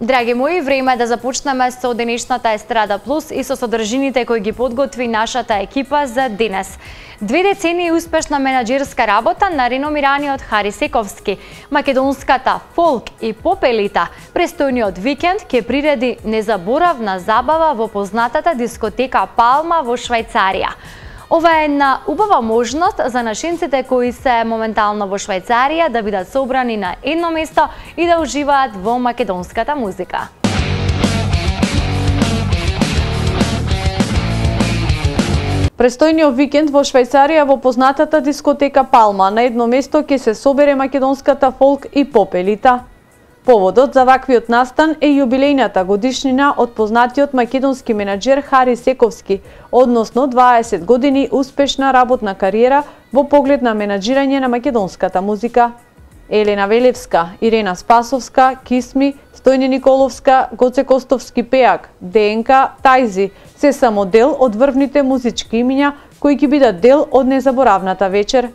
Драги мои, време е да започнеме со денешната Естрада Плюс и со содржините кои ги подготви нашата екипа за денес. 2 децении успешна менаџерска работа на реномираниот Хари Сековски. Македонската фолк и поп елита престојниот викенд ќе приреди незаборавна забава во познатата дискотека Палма во Швајцарија. Ова е една убава можност за нашинците кои се моментално во Швајцарија да бидат собрани на едно место и да уживаат во македонската музика. Престојниот викенд во Швајцарија во познатата дискотека Палма на едно место ќе се собере македонската фолк и поп елита. Поводот за ваквиот настан е јубилејната годишнина од познатиот македонски менаџер Хари Сековски, односно 20 години успешна работна кариера во поглед на менаџирање на македонската музика. Елена Велевска, Ирена Спасовска, Кисми, Стојне Николовска, Гоце Костовски пеак, ДНК, Тајзи се само дел од врвните музички имиња кои ќе бидат дел од незаборавната вечер.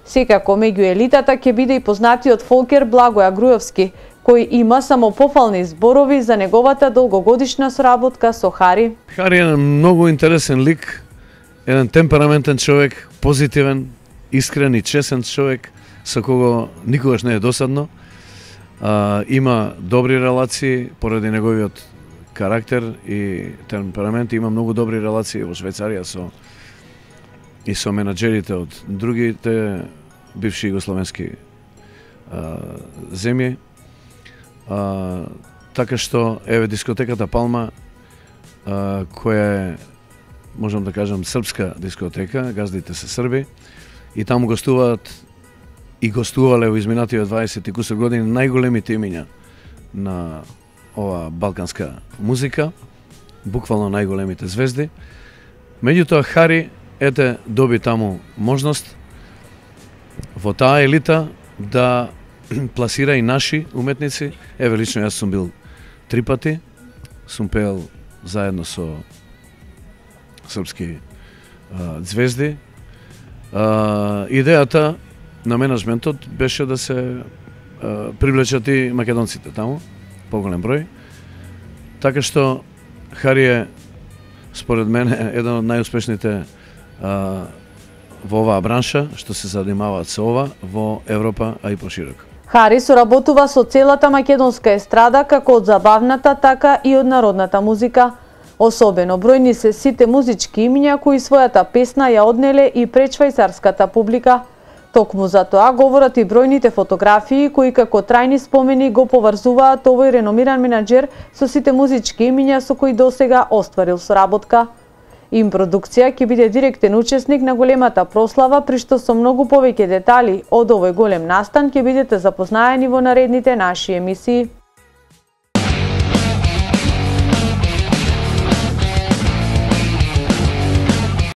Секако меѓу елитата ќе биде и познатиот фолкер Благоја Грујовски, кој има само пофални зборови за неговата долгогодишна соработка со Хари. Хари е еден многу интересен лик, еден темпераментен човек, позитивен, искрен и честен човек, со кого никогаш не е досадно. Има добри релации поради неговиот карактер и темперамент. Има многу добри релации во Швајцарија со менаџерите од другите бивши југословенски земји. Така што еве дискотеката Палма, која е, можам да кажам, српска дискотека, газдите се срби и таму гостуваат и гостувале во изминативе 20 и кусор години најголемите имиња на ова балканска музика, буквално најголемите звезди. Меѓутоа Хари доби таму можност во таа елита да пласира и наши уметници. Еве лично јас сум бил 3 пати, сум пеел заедно со српски звезди. Идејата на менеджментот беше да се привлечат и македонците таму, поголем број. Така што Хари е, според мене, еден од најуспешните во оваа бранша, што се занимаваат со ова во Европа, а и пошироко. Хари соработува со целата македонска естрада, како од забавната, така и од народната музика. Особено бројни се сите музички имиња кои својата песна ја однеле и пред швајцарската публика. Токму за тоа говорат и бројните фотографии кои како трајни спомени го поврзуваат овој реномиран менаџер со сите музички имиња со кои досега остварил соработка. Им продукција ќе биде директен учесник на големата прослава, при што со многу повеќе детали од овој голем настан ќе бидете запознаени во наредните наши емисии.